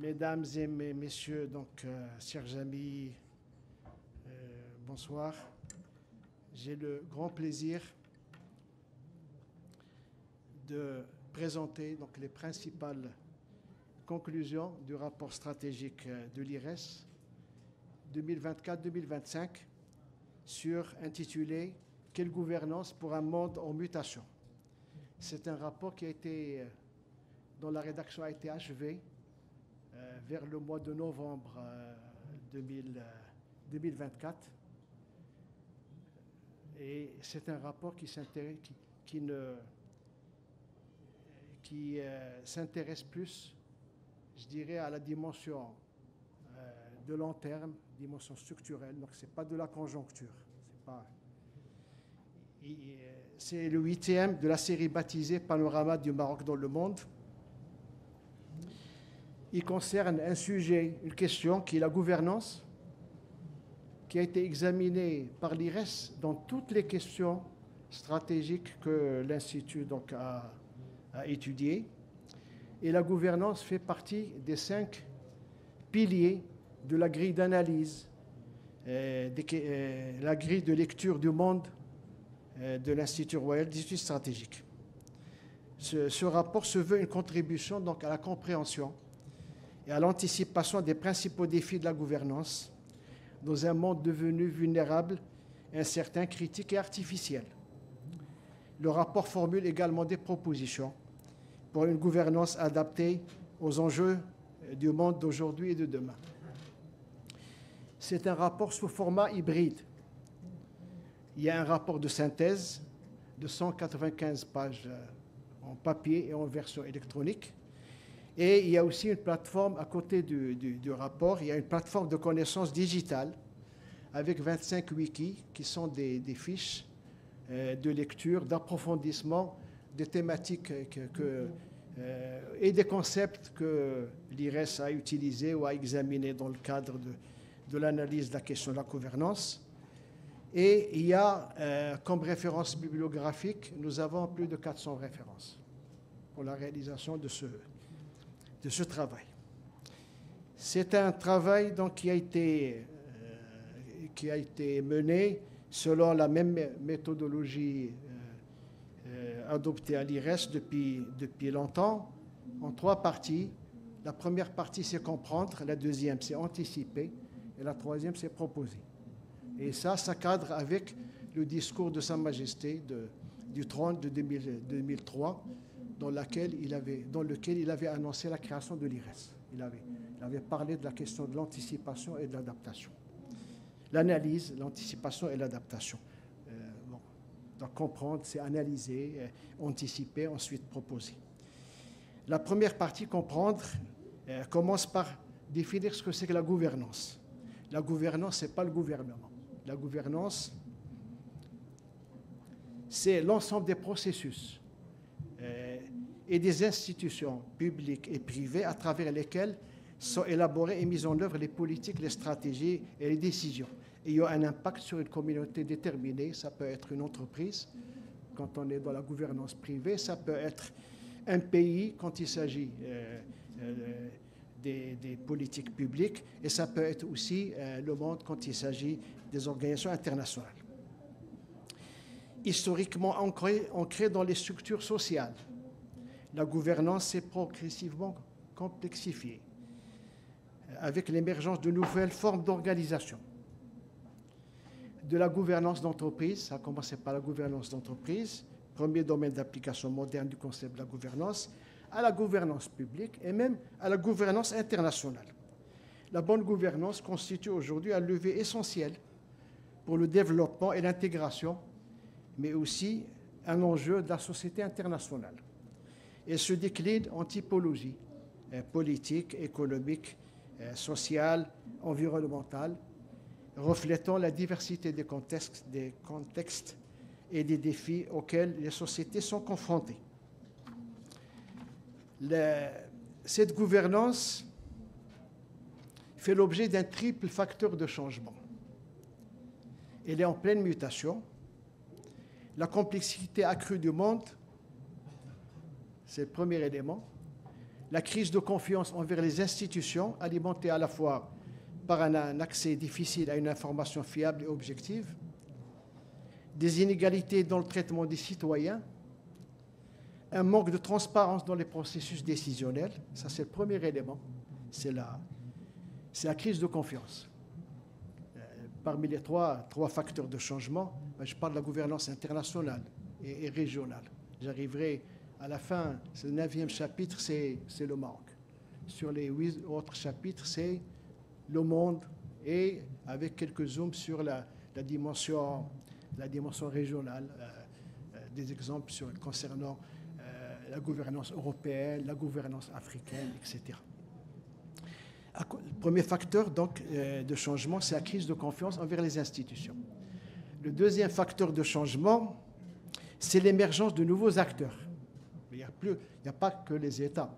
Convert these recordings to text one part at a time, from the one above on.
Mesdames et messieurs, chers amis, bonsoir. J'ai le grand plaisir de présenter les principales conclusions du rapport stratégique de l'IRES 2024-2025 intitulé « Quelle gouvernance pour un monde en mutation ?» C'est un rapport dont la rédaction a été achevée vers le mois de novembre 2024. Et c'est un rapport qui s'intéresse plus, je dirais, à la dimension de long terme, dimension structurelle. Donc, ce n'est pas de la conjoncture. C'est le 8e de la série baptisée Panorama du Maroc dans le monde. Il concerne un sujet, une question qui est la gouvernance, qui a été examinée par l'IRES dans toutes les questions stratégiques que l'Institut a étudiées. Et la gouvernance fait partie des 5 piliers de la grille d'analyse, la grille de lecture du monde de l'Institut royal d'études stratégiques. Ce rapport se veut une contribution à la compréhension et à l'anticipation des principaux défis de la gouvernance dans un monde devenu vulnérable, incertain, critique et artificiel. Le rapport formule également des propositions pour une gouvernance adaptée aux enjeux du monde d'aujourd'hui et de demain. C'est un rapport sous format hybride. Il y a un rapport de synthèse de 195 pages en papier et en version électronique. Et il y a aussi une plateforme à côté du rapport, il y a une plateforme de connaissances digitales avec 25 wikis qui sont des fiches de lecture, d'approfondissement des thématiques et des concepts que l'IRES a utilisés ou a examinés dans le cadre de l'analyse de la question de la gouvernance. Et il y a comme référence bibliographique, nous avons plus de 400 références pour la réalisation de ce travail. C'est un travail qui a été mené selon la même méthodologie adoptée à l'IRES depuis longtemps, en 3 parties. La première partie, c'est comprendre, la deuxième, c'est anticiper, et la troisième, c'est proposer. Et ça cadre avec le discours de Sa Majesté du trône de 2003, dans lequel il avait annoncé la création de l'IRES. Il avait parlé de la question de l'anticipation et de l'adaptation. L'analyse, l'anticipation et l'adaptation. Donc comprendre, c'est analyser, anticiper, ensuite proposer. La première partie, comprendre, commence par définir ce que c'est que la gouvernance. La gouvernance, ce n'est pas le gouvernement. La gouvernance, c'est l'ensemble des processus et des institutions publiques et privées à travers lesquelles sont élaborées et mises en œuvre les politiques, les stratégies et les décisions. Et il y a un impact sur une communauté déterminée. Ça peut être une entreprise quand on est dans la gouvernance privée, ça peut être un pays quand il s'agit des politiques publiques, et ça peut être aussi le monde quand il s'agit des organisations internationales. Historiquement ancrée dans les structures sociales, la gouvernance s'est progressivement complexifiée avec l'émergence de nouvelles formes d'organisation. De la gouvernance d'entreprise, ça a commencé par la gouvernance d'entreprise, premier domaine d'application moderne du concept de la gouvernance, à la gouvernance publique et même à la gouvernance internationale. La bonne gouvernance constitue aujourd'hui un levier essentiel pour le développement et l'intégration, mais aussi un enjeu de la société internationale. Elle se décline en typologie politique, économique, sociale, environnementale, reflétant la diversité des contextes et des défis auxquels les sociétés sont confrontées. Cette gouvernance fait l'objet d'un triple facteur de changement. Elle est en pleine mutation. La complexité accrue du monde, c'est le premier élément. La crise de confiance envers les institutions, alimentée à la fois par un accès difficile à une information fiable et objective, des inégalités dans le traitement des citoyens, un manque de transparence dans les processus décisionnels. Ça, c'est le premier élément. C'est la crise de confiance. Parmi les trois facteurs de changement, je parle de la gouvernance internationale et régionale. J'arriverai à la fin, c'est le 9e chapitre, c'est le Maroc. Sur les 8 autres chapitres, c'est le monde, et avec quelques zooms sur la dimension régionale, des exemples concernant la gouvernance européenne, la gouvernance africaine, etc. Le premier facteur donc, de changement, c'est la crise de confiance envers les institutions. Le deuxième facteur de changement, c'est l'émergence de nouveaux acteurs. Il n'y a pas que les États.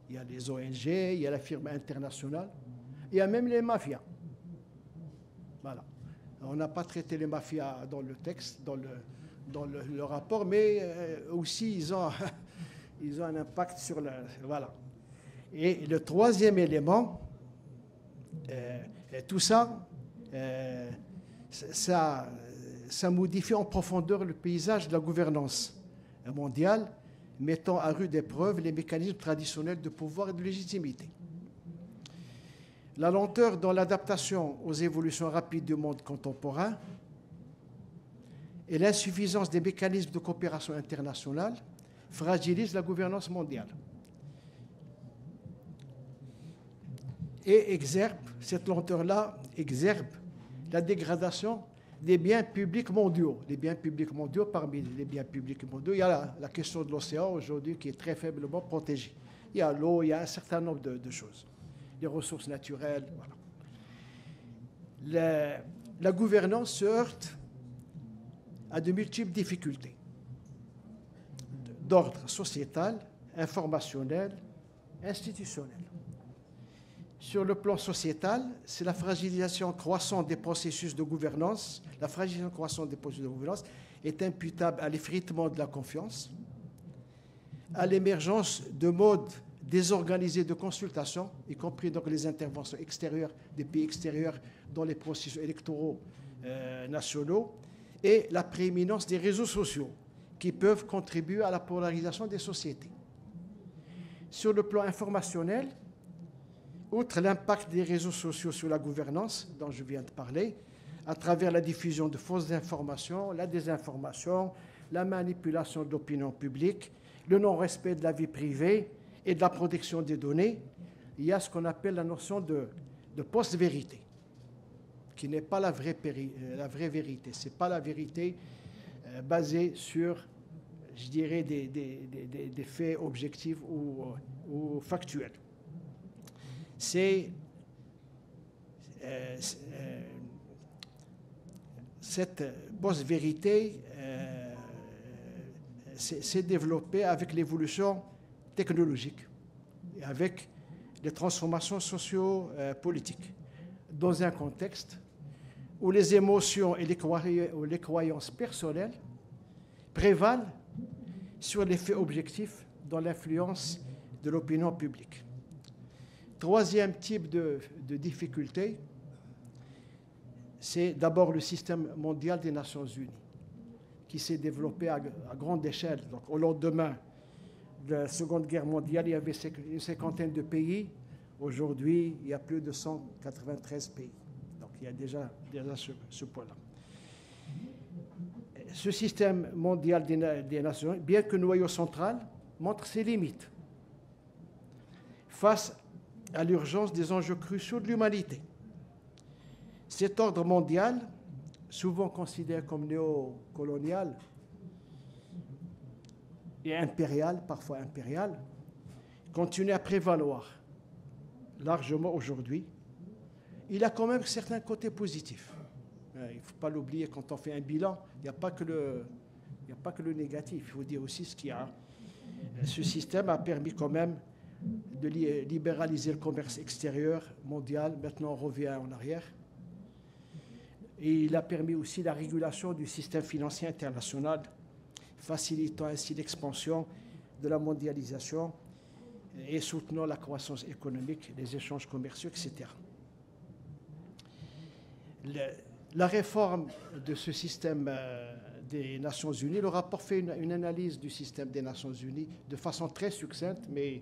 Il y a les ONG, il y a la firme internationale, il y a même les mafias. Voilà. On n'a pas traité les mafias dans le texte, dans le rapport, mais aussi ils ont un impact sur la... Voilà. Et le troisième élément, tout ça, ça modifie en profondeur le paysage de la gouvernance mondiale, mettant à rude épreuve les mécanismes traditionnels de pouvoir et de légitimité. La lenteur dans l'adaptation aux évolutions rapides du monde contemporain et l'insuffisance des mécanismes de coopération internationale fragilisent la gouvernance mondiale et cette lenteur-là exerce la dégradation des biens publics mondiaux. Les biens publics mondiaux, parmi les biens publics mondiaux, il y a la question de l'océan aujourd'hui qui est très faiblement protégée. Il y a l'eau, il y a un certain nombre de choses. Les ressources naturelles, voilà. La gouvernance se heurte à de multiples difficultés d'ordre sociétal, informationnel, institutionnel. Sur le plan sociétal, c'est la fragilisation croissante des processus de gouvernance. La fragilisation croissante des processus de gouvernance est imputable à l'effritement de la confiance, à l'émergence de modes désorganisés de consultation, y compris donc les interventions extérieures des pays extérieurs dans les processus électoraux nationaux, et la prééminence des réseaux sociaux qui peuvent contribuer à la polarisation des sociétés. Sur le plan informationnel, outre l'impact des réseaux sociaux sur la gouvernance, dont je viens de parler, à travers la diffusion de fausses informations, la désinformation, la manipulation de l'opinion publique, le non-respect de la vie privée et de la protection des données, il y a ce qu'on appelle la notion de post-vérité, qui n'est pas la vraie vérité. Ce n'est pas la vérité basée sur, je dirais, des faits objectifs ou factuels. Cette post-vérité s'est développée avec l'évolution technologique et avec les transformations socio-politiques dans un contexte où les émotions et les croyances personnelles prévalent sur les faits objectifs dans l'influence de l'opinion publique. Troisième type de difficulté, c'est d'abord le système mondial des Nations Unies, qui s'est développé à grande échelle. Donc, au lendemain de la Seconde Guerre mondiale, il y avait une cinquantaine de pays. Aujourd'hui, il y a plus de 193 pays. Donc, il y a déjà ce point-là. Ce système mondial des Nations Unies, bien que noyau central, montre ses limites face à l'urgence des enjeux cruciaux de l'humanité. Cet ordre mondial, souvent considéré comme néocolonial et impérial, parfois impérial, continue à prévaloir largement aujourd'hui. Il a quand même certains côtés positifs. Il ne faut pas l'oublier quand on fait un bilan. Il n'y a pas que le négatif. Il faut dire aussi ce qu'il y a. Ce système a permis quand même de libéraliser le commerce extérieur mondial. Maintenant, on revient en arrière. Et il a permis aussi la régulation du système financier international, facilitant ainsi l'expansion de la mondialisation et soutenant la croissance économique, les échanges commerciaux, etc. La réforme de ce système des Nations Unies, le rapport fait une analyse du système des Nations Unies de façon très succincte, mais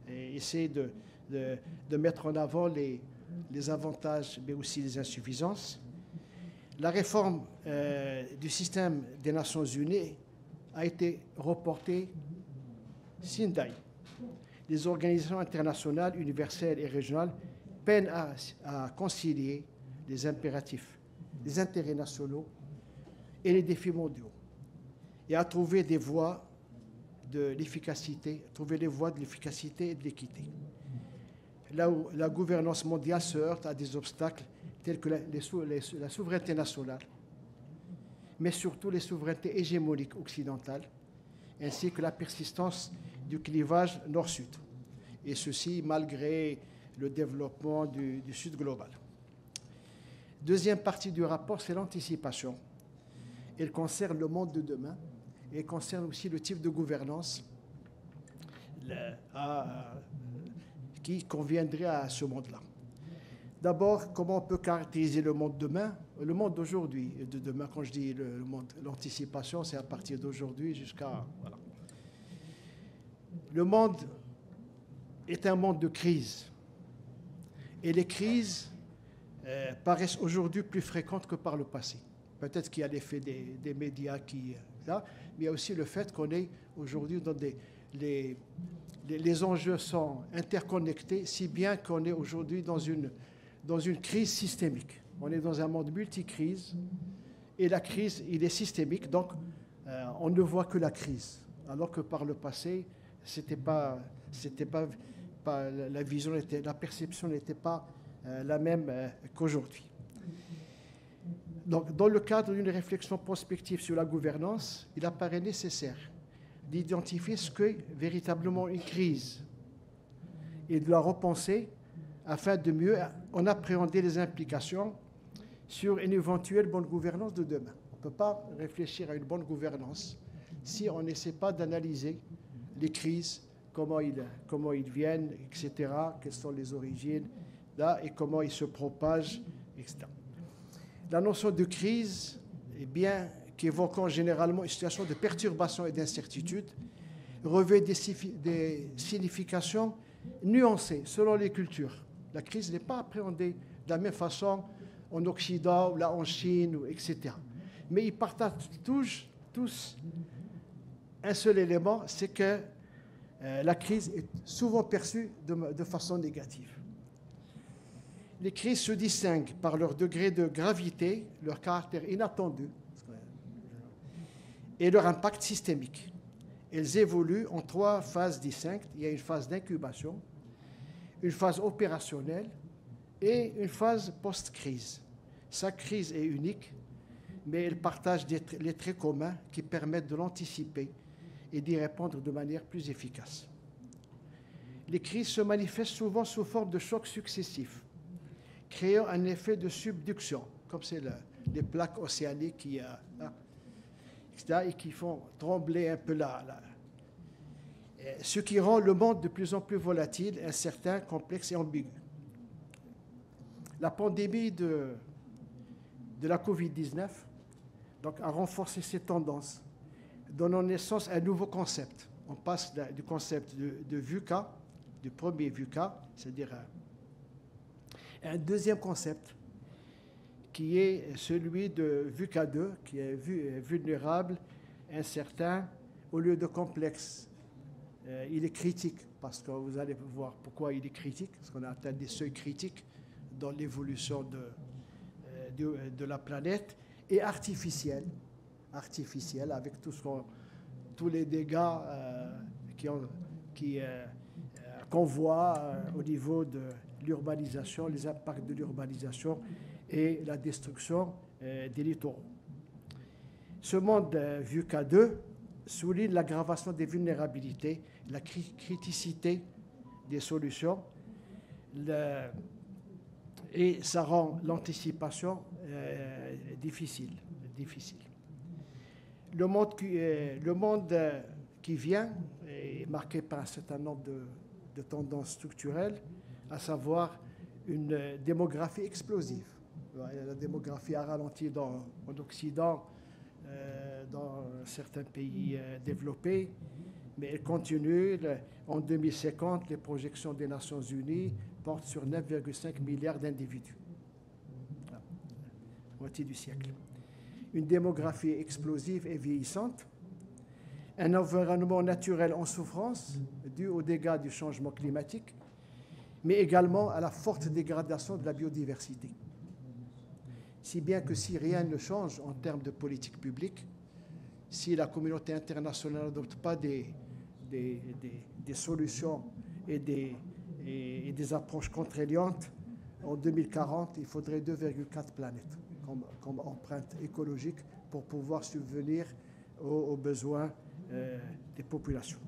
essaie de mettre en avant les avantages, mais aussi les insuffisances. La réforme du système des Nations Unies a été reportée sin die. Les organisations internationales, universelles et régionales peinent à concilier les impératifs, les intérêts nationaux et les défis mondiaux, et à trouver des voies de l'efficacité, et de l'équité. Là où la gouvernance mondiale se heurte à des obstacles tels que la souveraineté nationale, mais surtout les souverainetés hégémoniques occidentales, ainsi que la persistance du clivage nord-sud, et ceci malgré le développement du Sud global. Deuxième partie du rapport, c'est l'anticipation. Elle concerne le monde de demain et concerne aussi le type de gouvernance qui conviendrait à ce monde-là. D'abord, comment on peut caractériser le monde demain? Le monde d'aujourd'hui et de demain, quand je dis le monde, l'anticipation, c'est à partir d'aujourd'hui jusqu'à... Voilà. Le monde est un monde de crise. Et les crises paraissent aujourd'hui plus fréquentes que par le passé. Peut-être qu'il y a l'effet des médias qui... Là, mais il y a aussi le fait qu'on est aujourd'hui dans les enjeux sont interconnectés, si bien qu'on est aujourd'hui dans une crise systémique. On est dans un monde multicrise, et la crise, il est systémique, donc on ne voit que la crise, alors que par le passé, la vision, la perception n'était pas la même qu'aujourd'hui. Donc, dans le cadre d'une réflexion prospective sur la gouvernance, il apparaît nécessaire d'identifier ce qu'est véritablement une crise et de la repenser afin de mieux en appréhender les implications sur une éventuelle bonne gouvernance de demain. On ne peut pas réfléchir à une bonne gouvernance si on n'essaie pas d'analyser les crises, comment ils viennent, etc., quelles sont les origines, là, et comment ils se propagent, etc. La notion de crise, qu'évoquant généralement une situation de perturbation et d'incertitude, revêt des significations nuancées selon les cultures. La crise n'est pas appréhendée de la même façon en Occident ou là en Chine, etc. Mais ils partagent tous un seul élément, c'est que la crise est souvent perçue de façon négative. Les crises se distinguent par leur degré de gravité, leur caractère inattendu et leur impact systémique. Elles évoluent en 3 phases distinctes. Il y a une phase d'incubation, une phase opérationnelle et une phase post-crise. Chaque crise est unique, mais elle partage les traits communs qui permettent de l'anticiper et d'y répondre de manière plus efficace. Les crises se manifestent souvent sous forme de chocs successifs, créant un effet de subduction, comme c'est les plaques océaniques etc., et qui font trembler un peu ce qui rend le monde de plus en plus volatile, incertain, complexe et ambigu. La pandémie de la COVID-19 a renforcé ces tendances, donnant naissance à un nouveau concept. On passe du concept de VUCA, du premier VUCA, c'est-à-dire un deuxième concept, qui est celui de VUCA 2, qui est vulnérable, incertain, au lieu de complexe. Il est critique, parce que vous allez voir pourquoi il est critique, parce qu'on a atteint des seuils critiques dans l'évolution de la planète, et artificiel, avec tous les dégâts qu'on voit au niveau de l'urbanisation, les impacts de l'urbanisation et la destruction des littoraux. Ce monde VUCA 2 souligne l'aggravation des vulnérabilités, la criticité des solutions, et ça rend l'anticipation difficile. Le monde qui vient est marqué par un certain nombre de tendance structurelle, à savoir une démographie explosive. La démographie a ralenti en Occident, dans certains pays développés, mais elle continue. En 2050, les projections des Nations Unies portent sur 9,5 milliards d'individus, moitié du siècle. Une démographie explosive et vieillissante, un environnement naturel en souffrance dû aux dégâts du changement climatique, mais également à la forte dégradation de la biodiversité. Si bien que si rien ne change en termes de politique publique, si la communauté internationale n'adopte pas des solutions et des approches contraignantes, en 2040, il faudrait 2,4 planètes comme empreinte écologique pour pouvoir subvenir aux besoins des populations.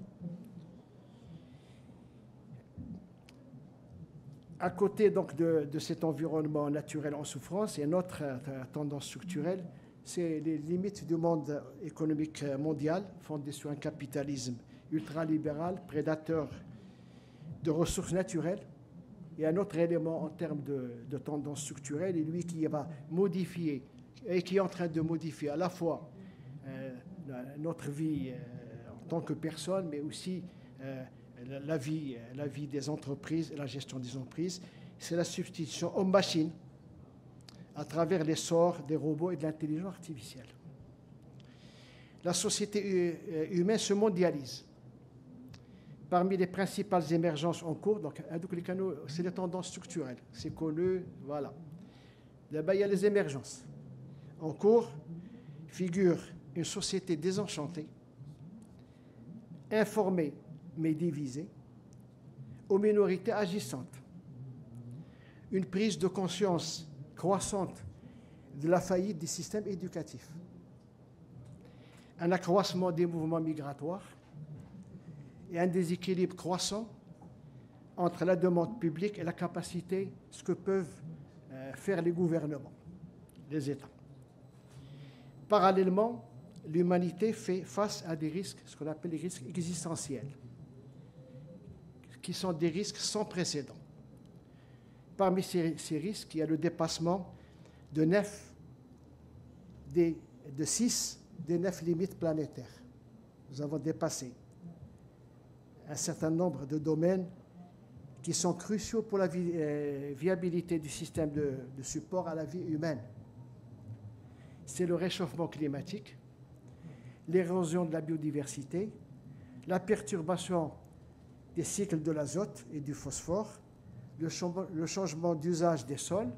À côté donc de cet environnement naturel en souffrance, il y a une autre tendance structurelle, c'est les limites du monde économique mondial fondé sur un capitalisme ultralibéral, prédateur de ressources naturelles. Et un autre élément en termes de tendance structurelle est lui qui va modifier et qui est en train de modifier à la fois notre vie en tant que personne, mais aussi la vie des entreprises et la gestion des entreprises. C'est la substitution homme-machine à travers l'essor des robots et de l'intelligence artificielle. La société humaine se mondialise. Parmi les principales émergences en cours, donc c'est les tendances structurelles, c'est connu, voilà. Là-bas, il y a les émergences. En cours figure une société désenchantée, informée mais divisée, aux minorités agissantes. Une prise de conscience croissante de la faillite des systèmes éducatifs. Un accroissement des mouvements migratoires et un déséquilibre croissant entre la demande publique et la capacité, ce que peuvent faire les gouvernements, les États. Parallèlement, l'humanité fait face à des risques, ce qu'on appelle les risques existentiels, qui sont des risques sans précédent. Parmi ces risques, il y a le dépassement de 6 des 9 limites planétaires. Nous avons dépassé un certain nombre de domaines qui sont cruciaux pour la viabilité du système de support à la vie humaine. C'est le réchauffement climatique, l'érosion de la biodiversité, la perturbation des cycles de l'azote et du phosphore, le changement d'usage des sols,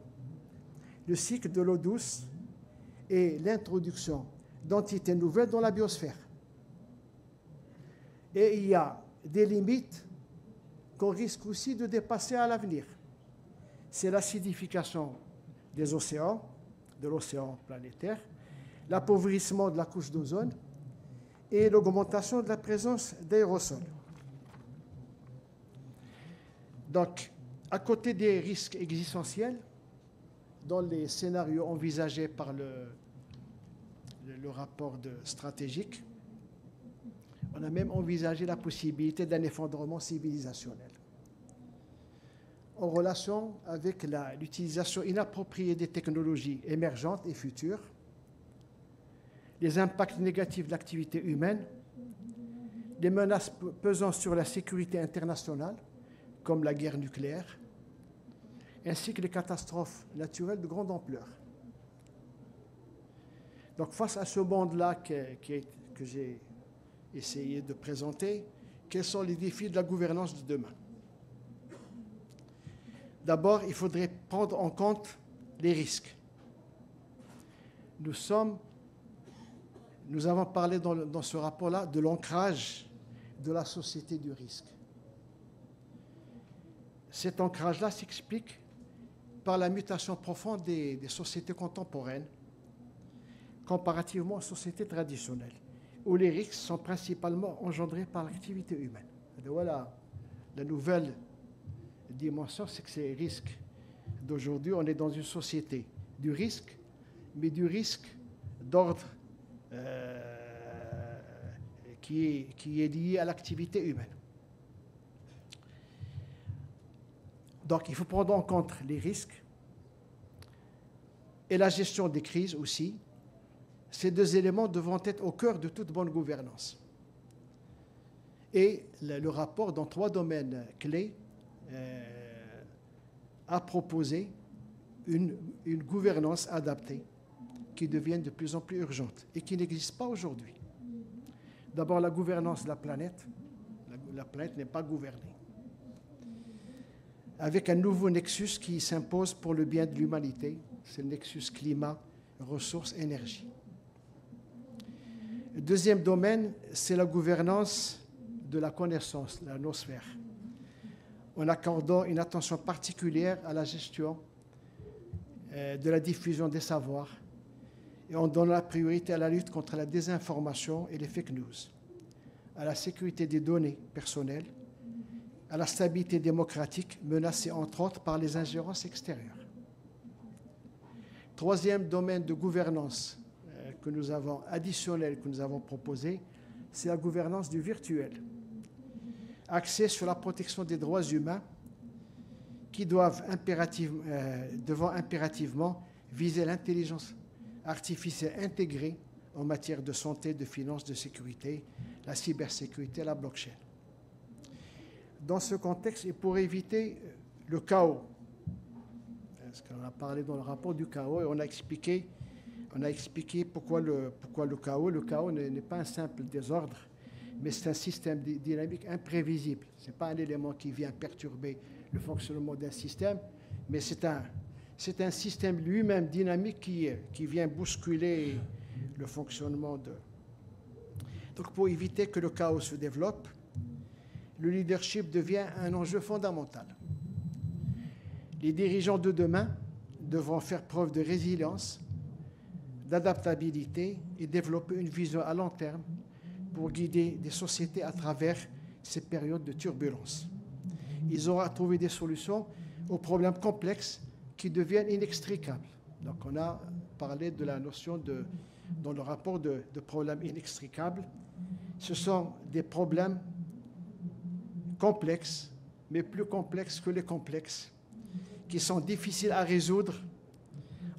le cycle de l'eau douce et l'introduction d'entités nouvelles dans la biosphère. Et il y a des limites qu'on risque aussi de dépasser à l'avenir. C'est l'acidification des océans, de l'océan planétaire, l'appauvrissement de la couche d'ozone et l'augmentation de la présence d'aérosols. Donc, à côté des risques existentiels, dans les scénarios envisagés par le rapport stratégique, on a même envisagé la possibilité d'un effondrement civilisationnel en relation avec l'utilisation inappropriée des technologies émergentes et futures, les impacts négatifs de l'activité humaine, les menaces pesant sur la sécurité internationale, comme la guerre nucléaire, ainsi que les catastrophes naturelles de grande ampleur. Donc, face à ce monde-là que j'ai essayé de présenter, quels sont les défis de la gouvernance de demain? D'abord, il faudrait prendre en compte les risques. Nous avons parlé dans ce rapport-là de l'ancrage de la société du risque. Cet ancrage-là s'explique par la mutation profonde des sociétés contemporaines comparativement aux sociétés traditionnelles, où les risques sont principalement engendrés par l'activité humaine. Et voilà, la nouvelle dimension, c'est que ces risques d'aujourd'hui, on est dans une société du risque, mais du risque d'ordre qui est lié à l'activité humaine. Donc, il faut prendre en compte les risques et la gestion des crises aussi. Ces deux éléments devront être au cœur de toute bonne gouvernance. Et le rapport, dans 3 domaines clés, a proposé une gouvernance adaptée qui devient de plus en plus urgente et qui n'existe pas aujourd'hui. D'abord, la gouvernance de la planète. La planète n'est pas gouvernée. Avec un nouveau nexus qui s'impose pour le bien de l'humanité, c'est le nexus climat, ressources, énergie. Le deuxième domaine, c'est la gouvernance de la connaissance, la nosphère, en accordant une attention particulière à la gestion de la diffusion des savoirs et en donnant la priorité à la lutte contre la désinformation et les fake news, à la sécurité des données personnelles, à la stabilité démocratique menacée entre autres par les ingérences extérieures. Troisième domaine de gouvernance additionnel que nous avons proposé, c'est la gouvernance du virtuel, axée sur la protection des droits humains qui devant impérativement viser l'intelligence artificielle intégrée en matière de santé, de finances, de sécurité, la cybersécurité, la blockchain. Dans ce contexte, et pour éviter le chaos, parce qu'on a parlé dans le rapport du chaos et on a expliqué pourquoi le chaos. Le chaos n'est pas un simple désordre, mais c'est un système dynamique imprévisible. Ce n'est pas un élément qui vient perturber le fonctionnement d'un système, mais c'est un système lui-même dynamique qui vient bousculer le fonctionnement de... Donc pour éviter que le chaos se développe, le leadership devient un enjeu fondamental. Les dirigeants de demain devront faire preuve de résilience, d'adaptabilité et développer une vision à long terme pour guider des sociétés à travers ces périodes de turbulence. Ils auront à trouver des solutions aux problèmes complexes qui deviennent inextricables. Donc on a parlé de la notion dans le rapport de problèmes inextricables. Ce sont des problèmes complexes, mais plus complexes que les complexes, qui sont difficiles à résoudre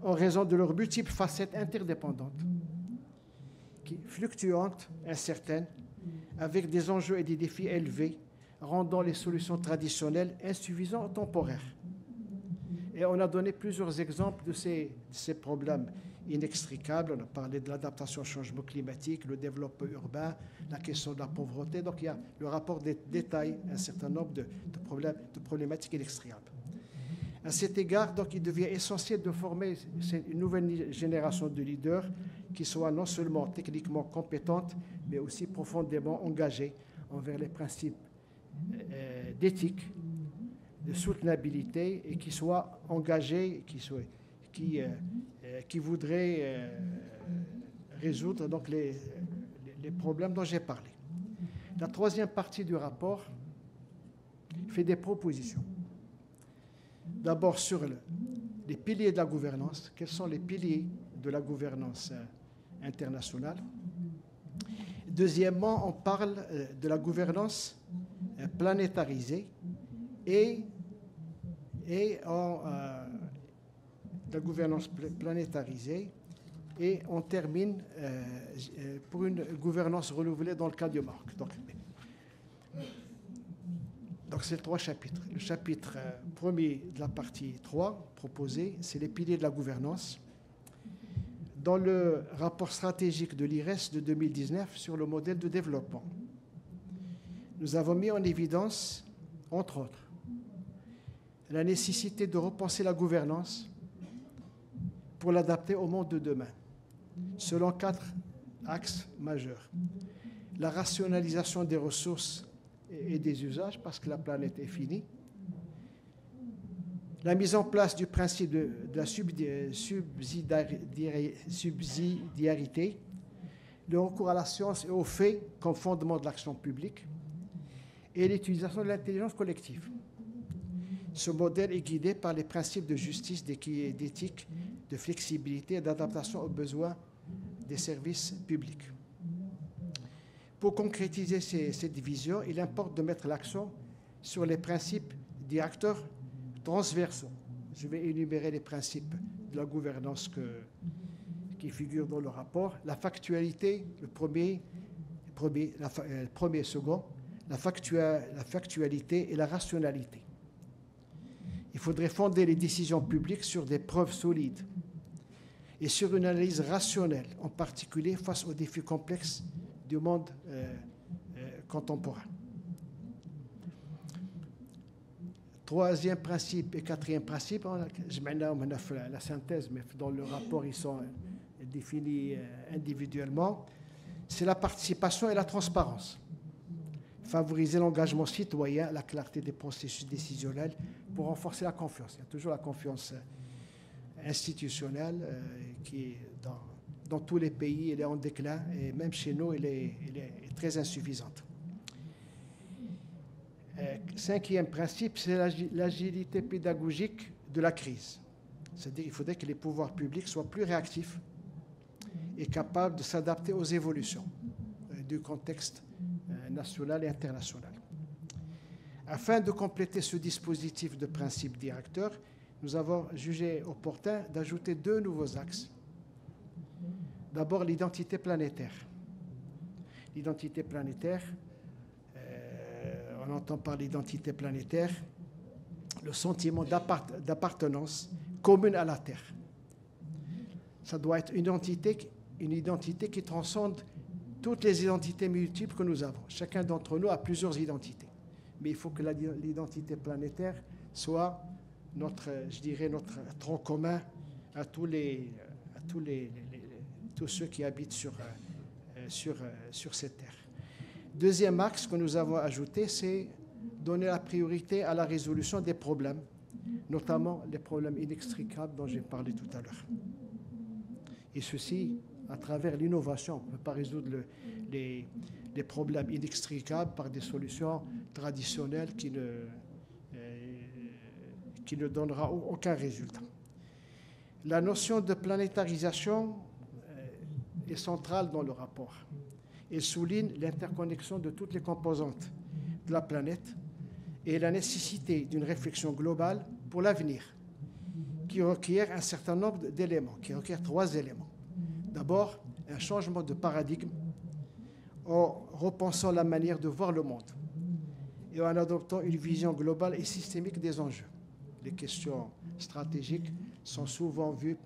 en raison de leurs multiples facettes interdépendantes, fluctuantes, incertaines, avec des enjeux et des défis élevés, rendant les solutions traditionnelles insuffisantes ou temporaires. Et on a donné plusieurs exemples de ces problèmes inextricables. On a parlé de l'adaptation au changement climatique, le développement urbain, la question de la pauvreté. Donc il y a le rapport détaille un certain nombre de problématiques inextricables. À cet égard, donc, il devient essentiel de former une nouvelle génération de leaders qui soient non seulement techniquement compétentes, mais aussi profondément engagées envers les principes d'éthique, de soutenabilité, et qui soient engagés, qui voudraient résoudre donc les problèmes dont j'ai parlé. La troisième partie du rapport fait des propositions. D'abord sur les piliers de la gouvernance. Quels sont les piliers de la gouvernance internationale? Deuxièmement, on parle de la gouvernance planétarisée et la gouvernance planétarisée, et on termine pour une gouvernance renouvelée dans le cas du Maroc. Donc c'est 3 chapitres. Le chapitre premier de la partie 3 proposée, c'est les piliers de la gouvernance. Dans le rapport stratégique de l'IRES de 2019 sur le modèle de développement, nous avons mis en évidence, entre autres, la nécessité de repenser la gouvernance pour l'adapter au monde de demain, selon 4 axes majeurs. La rationalisation des ressources et des usages, parce que la planète est finie. La mise en place du principe de la subsidiarité, le recours à la science et aux faits comme fondement de l'action publique, et l'utilisation de l'intelligence collective. Ce modèle est guidé par les principes de justice, d'éthique, de flexibilité et d'adaptation aux besoins des services publics. Pour concrétiser cette vision, il importe de mettre l'accent sur les principes directeurs transversaux. Je vais énumérer les principes de la gouvernance qui figurent dans le rapport. La factualité, le premier, second, la factualité et la rationalité. Il faudrait fonder les décisions publiques sur des preuves solides et sur une analyse rationnelle, en particulier face aux défis complexes du monde contemporain. Troisième principe et quatrième principe, je mets la synthèse, mais dans le rapport, ils sont définis individuellement, c'est la participation et la transparence. Favoriser l'engagement citoyen, la clarté des processus décisionnels pour renforcer la confiance. Il y a toujours la confiance institutionnelle qui, dans tous les pays, elle est en déclin et même chez nous, elle est très insuffisante. Cinquième principe, c'est l'agilité pédagogique de la crise. C'est-à-dire qu'il faudrait que les pouvoirs publics soient plus réactifs et capables de s'adapter aux évolutions du contexte national et international. Afin de compléter ce dispositif de principes directeurs, nous avons jugé opportun d'ajouter 2 nouveaux axes. D'abord, l'identité planétaire. L'identité planétaire, on entend par l'identité planétaire le sentiment d'appartenance commune à la Terre. Ça doit être une identité qui transcende toutes les identités multiples que nous avons. Chacun d'entre nous a plusieurs identités. Mais il faut que l'identité planétaire soit notre tronc commun à tous ceux qui habitent sur cette terre. Deuxième axe que nous avons ajouté, c'est donner la priorité à la résolution des problèmes, notamment les problèmes inextricables dont j'ai parlé tout à l'heure. Et ceci à travers l'innovation. On ne peut pas résoudre les problèmes inextricables par des solutions traditionnelles qui ne donnera aucun résultat. La notion de planétarisation est centrale dans le rapport. Elle souligne l'interconnexion de toutes les composantes de la planète et la nécessité d'une réflexion globale pour l'avenir, qui requiert un certain nombre d'éléments, qui requiert 3 éléments. D'abord, un changement de paradigme en repensant la manière de voir le monde et en adoptant une vision globale et systémique des enjeux. Les questions stratégiques sont souvent vues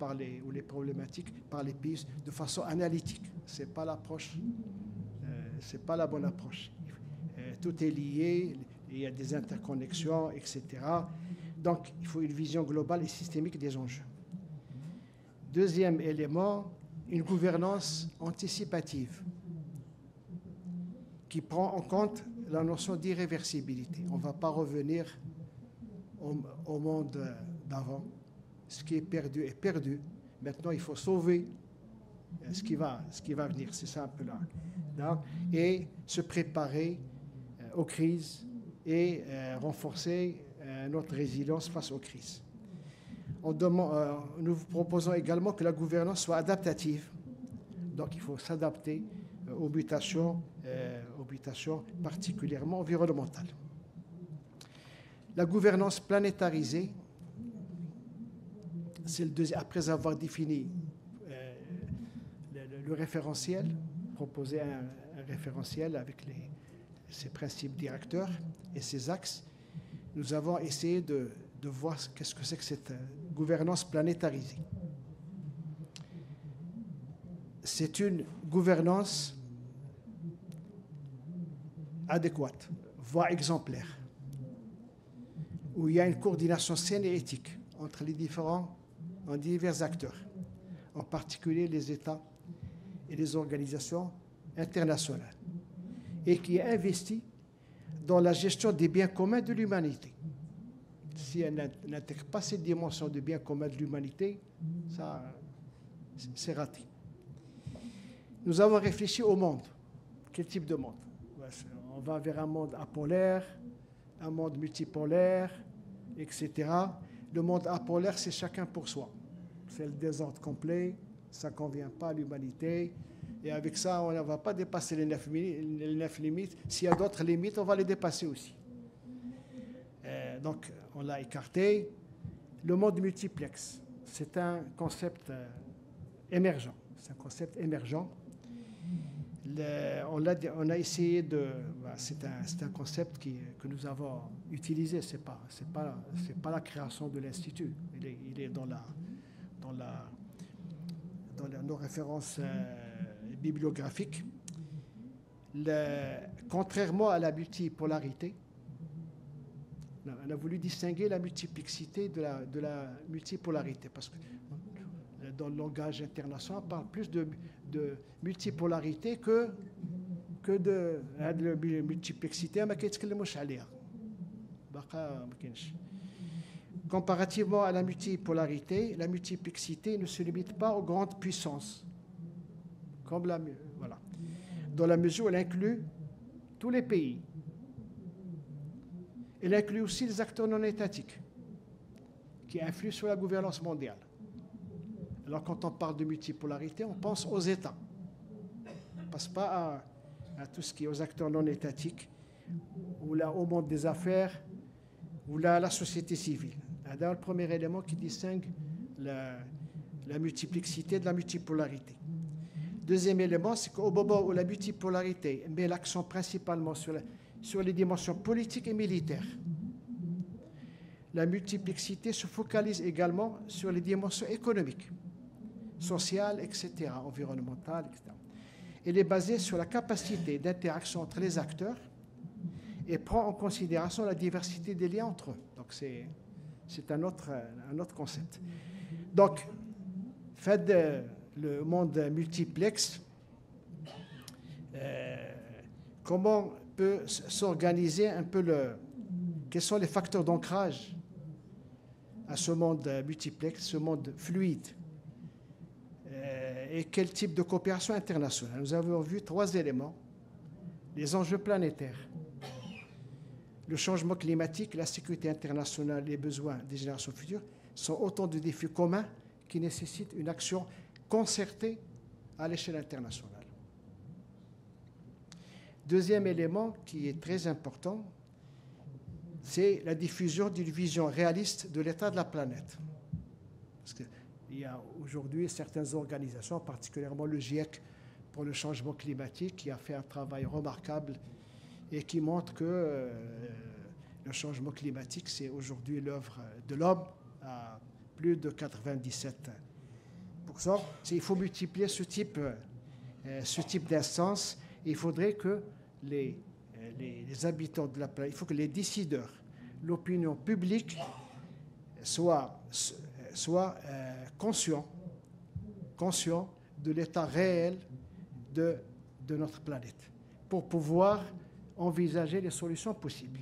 ou les problématiques par les pays de façon analytique. Ce n'est pas l'approche, c'est pas la bonne approche. Tout est lié, il y a des interconnexions, etc. Donc, il faut une vision globale et systémique des enjeux. Deuxième élément, une gouvernance anticipative qui prend en compte la notion d'irréversibilité. On ne va pas revenir au monde d'avant. Ce qui est perdu est perdu. Maintenant, il faut sauver ce qui va venir. C'est ça un peu là. Et se préparer aux crises et renforcer notre résilience face aux crises. Nous vous proposons également que la gouvernance soit adaptative. Donc, il faut s'adapter aux mutations particulièrement environnementales. La gouvernance planétarisée, c'est après avoir défini le référentiel, proposer un référentiel avec ses principes directeurs et ses axes, nous avons essayé de voir qu'est-ce que c'est que cette gouvernance planétarisée. C'est une gouvernance adéquate, voire exemplaire, où il y a une coordination saine et éthique entre les divers acteurs, en particulier les États et les organisations internationales, et qui est investie dans la gestion des biens communs de l'humanité. Si elle n'intègre pas cette dimension de biens communs de l'humanité, ça, c'est raté. Nous avons réfléchi au monde. Quel type de monde? On va vers un monde apolaire, un monde multipolaire, etc. Le monde apolaire, c'est chacun pour soi. C'est le désordre complet, ça ne convient pas à l'humanité. Et avec ça, on ne va pas dépasser les 9 limites. S'il y a d'autres limites, on va les dépasser aussi. Donc, on l'a écarté. Le monde multiplexe, c'est un concept émergent. C'est un concept émergent. On a essayé de... C'est un concept que nous avons utilisé. C'est pas la création de l'Institut. Il est dans nos références bibliographiques. Contrairement à la multipolarité, on a voulu distinguer la multiplexité de la multipolarité, parce que dans le langage international, on parle plus de multipolarité que de multiplexité. Comparativement à la multipolarité, la multiplexité ne se limite pas aux grandes puissances, voilà, dans la mesure où elle inclut tous les pays. Elle inclut aussi les acteurs non étatiques qui influent sur la gouvernance mondiale. Alors, quand on parle de multipolarité, on pense aux États. On ne pense pas à tout ce qui est aux acteurs non étatiques, ou là, au monde des affaires, ou là, à la société civile. C'est le premier élément qui distingue la multiplexité de la multipolarité. Deuxième élément, c'est qu'au moment où la multipolarité met l'accent principalement sur les dimensions politiques et militaires, la multiplexité se focalise également sur les dimensions économiques, sociales, etc., environnementales, etc. Elle est basée sur la capacité d'interaction entre les acteurs et prend en considération la diversité des liens entre eux. Donc, c'est un autre concept. Donc, fait le monde multiplexe, comment peut s'organiser un peu quels sont les facteurs d'ancrage à ce monde multiplexe, ce monde fluide, et quel type de coopération internationale. Nous avons vu 3 éléments: les enjeux planétaires, le changement climatique, la sécurité internationale, les besoins des générations futures sont autant de défis communs qui nécessitent une action concertée à l'échelle internationale. Deuxième élément qui est très important, c'est la diffusion d'une vision réaliste de l'état de la planète. Parce qu'il y a aujourd'hui certaines organisations, particulièrement le GIEC pour le changement climatique, qui a fait un travail remarquable et qui montre que le changement climatique, c'est aujourd'hui l'œuvre de l'homme à plus de 97%. Il faut multiplier ce type d'instances. Il faudrait que les habitants de la planète, il faut que les décideurs, l'opinion publique soient conscients de l'état réel de notre planète pour pouvoir envisager les solutions possibles.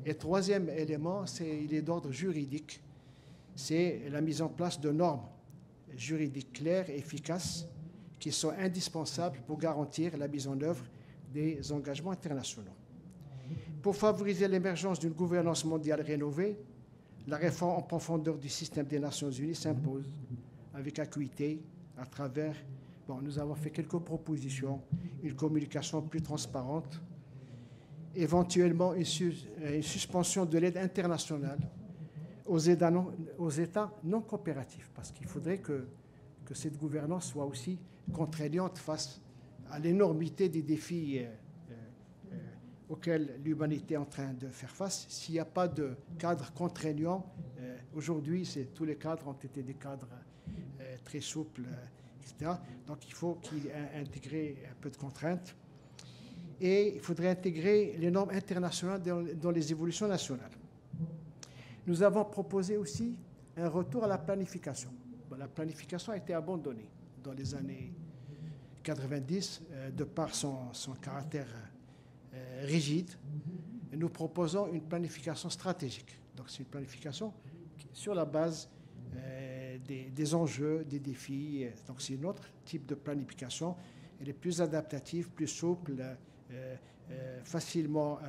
Et troisième élément, il est d'ordre juridique. C'est la mise en place de normes juridiques claires et efficaces qui sont indispensables pour garantir la mise en œuvre des engagements internationaux. Pour favoriser l'émergence d'une gouvernance mondiale rénovée, la réforme en profondeur du système des Nations Unies s'impose avec acuité à travers... nous avons fait quelques propositions, une communication plus transparente, éventuellement une suspension de l'aide internationale aux États non coopératifs, parce qu'il faudrait que cette gouvernance soit aussi contraignante face à l'énormité des défis auxquels l'humanité est en train de faire face. S'il n'y a pas de cadre contraignant, aujourd'hui, tous les cadres ont été des cadres très souples, etc. Donc il faut qu'il y ait intégré un peu de contraintes. Et il faudrait intégrer les normes internationales dans les évolutions nationales. Nous avons proposé aussi un retour à la planification. La planification a été abandonnée dans les années 90 de par son caractère rigide. Et nous proposons une planification stratégique. Donc c'est une planification sur la base des enjeux, des défis. Donc c'est un autre type de planification. Elle est plus adaptative, plus souple, facilement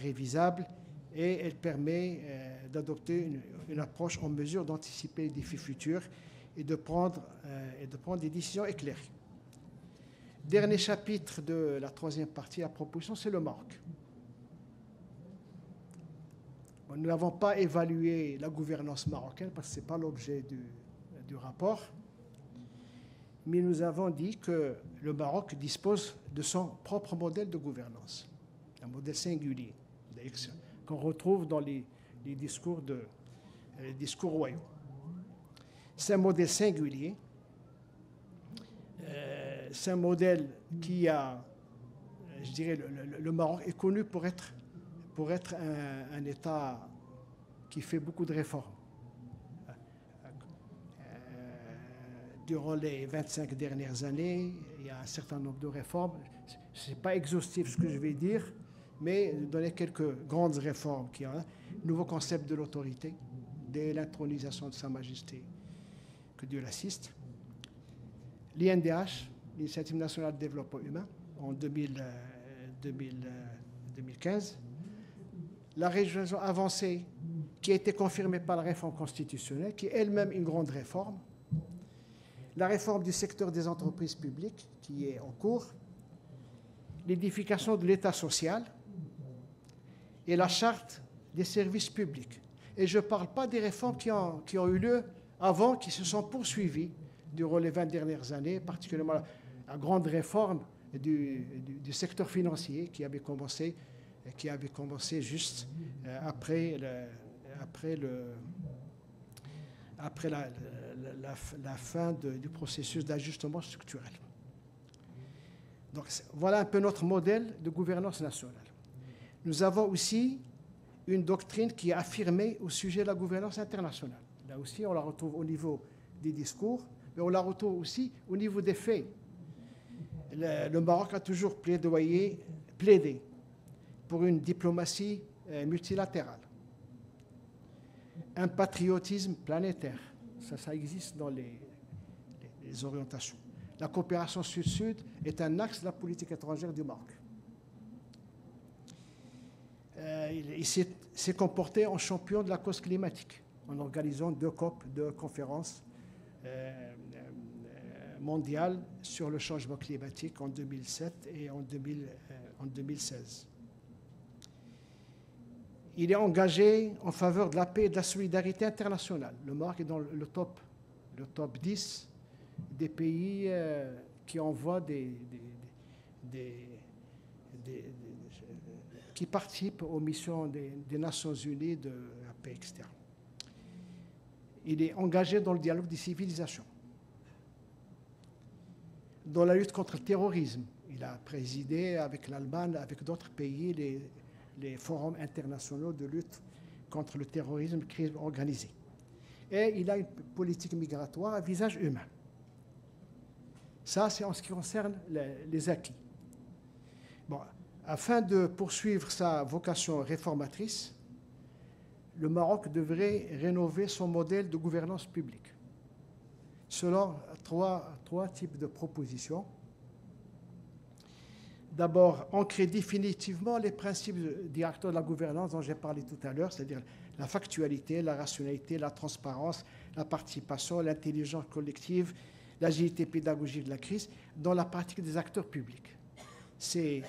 révisable, et elle permet d'adopter une approche en mesure d'anticiper les défis futurs et de prendre des décisions éclairées. Dernier chapitre de la troisième partie de la proposition, c'est le Maroc. Bon, nous n'avons pas évalué la gouvernance marocaine parce que ce n'est pas l'objet du rapport, mais nous avons dit que le Maroc dispose de son propre modèle de gouvernance, un modèle singulier, qu'on retrouve dans les discours royaux. C'est un modèle singulier, c'est un modèle qui a, je dirais, le Maroc est connu pour être un État qui fait beaucoup de réformes. Durant les 25 dernières années, il y a un certain nombre de réformes. Ce n'est pas exhaustif ce que je vais dire, mais donner quelques grandes réformes qui ont un nouveau concept de l'autorité, dès l'intronisation de Sa Majesté, que Dieu l'assiste. L'INDH, l'Initiative nationale de développement humain, en 2015. La région avancée qui a été confirmée par la réforme constitutionnelle, qui est elle-même une grande réforme. La réforme du secteur des entreprises publiques, qui est en cours. L'édification de l'État social et la charte des services publics. Et je ne parle pas des réformes qui ont eu lieu avant, qui se sont poursuivies durant les 20 dernières années, particulièrement la grande réforme du secteur financier qui avait commencé juste après la fin du processus d'ajustement structurel. Donc voilà un peu notre modèle de gouvernance nationale. Nous avons aussi une doctrine qui est affirmée au sujet de la gouvernance internationale. Là aussi, on la retrouve au niveau des discours, mais on la retrouve aussi au niveau des faits. Le Maroc a toujours plaidé pour une diplomatie multilatérale, un patriotisme planétaire. Ça existe dans les orientations. La coopération sud-sud est un axe de la politique étrangère du Maroc. Il s'est comporté en champion de la cause climatique, en organisant 2 COP, 2 conférences mondiales sur le changement climatique en 2007 et en 2016. Il est engagé en faveur de la paix et de la solidarité internationale. Le Maroc est dans le top 10 des pays qui envoient qui participent aux missions des Nations Unies de la paix externe. Il est engagé dans le dialogue des civilisations. Dans la lutte contre le terrorisme, il a présidé avec l'Allemagne, avec d'autres pays, les forums internationaux de lutte contre le terrorisme, crime organisé. Et il a une politique migratoire à visage humain. Ça, c'est en ce qui concerne les acquis. Bon, afin de poursuivre sa vocation réformatrice, le Maroc devrait rénover son modèle de gouvernance publique selon trois types de propositions. D'abord, ancrer définitivement les principes directeurs de la gouvernance dont j'ai parlé tout à l'heure, c'est-à-dire la factualité, la rationalité, la transparence, la participation, l'intelligence collective, l'agilité pédagogique de la crise, dans la pratique des acteurs publics. Ces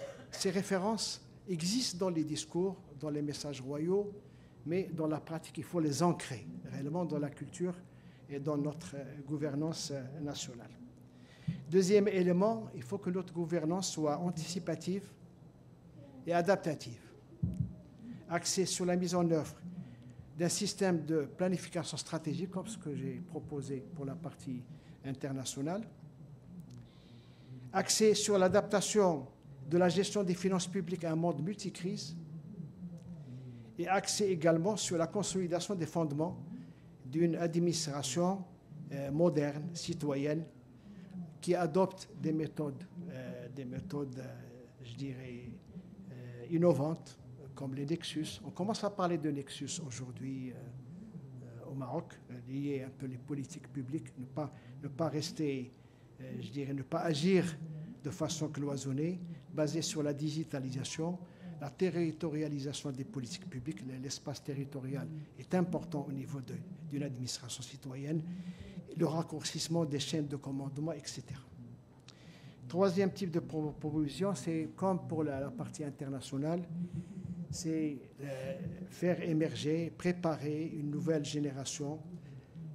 références existent dans les discours, dans les messages royaux, mais dans la pratique, il faut les ancrer réellement dans la culture et dans notre gouvernance nationale. Deuxième élément, il faut que notre gouvernance soit anticipative et adaptative, axée sur la mise en œuvre d'un système de planification stratégique, comme ce que j'ai proposé pour la partie internationale, axée sur l'adaptation de la gestion des finances publiques à un monde multicrise, et axée également sur la consolidation des fondements d'une administration moderne, citoyenne, qui adopte des méthodes, je dirais, innovantes, comme les nexus. On commence à parler de nexus aujourd'hui au Maroc, liés un peu les politiques publiques, ne pas rester, je dirais, ne pas agir de façon cloisonnée, basée sur la digitalisation, la territorialisation des politiques publiques. L'espace territorial est important au niveau d'une administration citoyenne, le raccourcissement des chaînes de commandement, etc. Troisième type de proposition, c'est comme pour la partie internationale, c'est faire émerger, préparer une nouvelle génération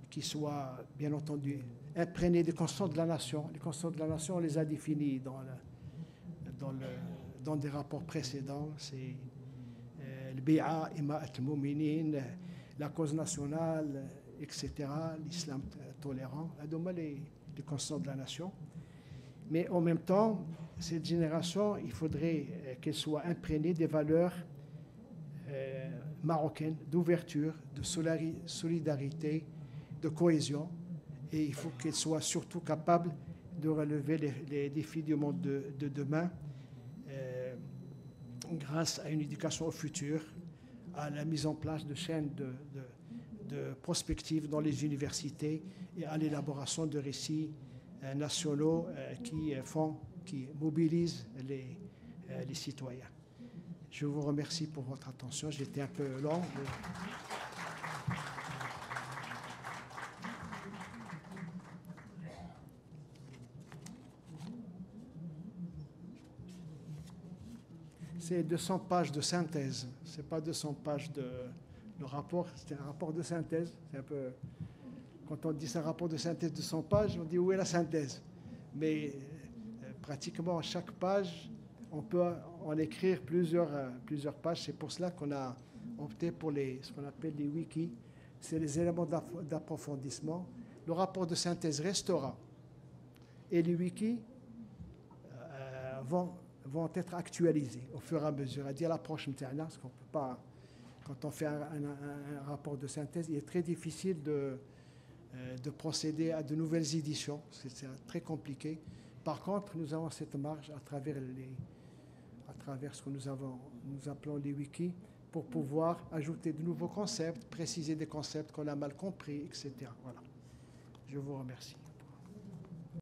qui soit, bien entendu, imprégnée des constantes de la nation. Les constantes de la nation, on les a définies dans des rapports précédents. C'est le bi'a, ima'at al-mu'minin, la cause nationale, etc., l'islam tolérant, les constantes de la nation. Mais en même temps, cette génération, il faudrait qu'elle soit imprégnée des valeurs marocaines d'ouverture, de solidarité, de cohésion. Et il faut qu'elle soit surtout capable de relever les défis du monde de demain grâce à une éducation au futur, à la mise en place de chaînes de prospective dans les universités et à l'élaboration de récits nationaux qui mobilisent les citoyens. Je vous remercie pour votre attention. J'étais un peu long. C'est 200 pages de synthèse. Ce n'est pas 200 pages de rapport, c'est un rapport de synthèse. C'est un peu, quand on dit c'est un rapport de synthèse de 100 pages, on dit où est la synthèse? Mais pratiquement à chaque page, on peut en écrire plusieurs pages. C'est pour cela qu'on a opté pour ce qu'on appelle les wikis. C'est les éléments d'approfondissement. Le rapport de synthèse restera. Et les wikis vont être actualisés au fur et à mesure. À dire l'approche interne, parce qu'on peut pas, quand on fait un rapport de synthèse, il est très difficile de procéder à de nouvelles éditions. C'est très compliqué. Par contre, nous avons cette marge à travers ce que nous appelons les wikis, pour pouvoir ajouter de nouveaux concepts, préciser des concepts qu'on a mal compris, etc. Voilà. Je vous remercie.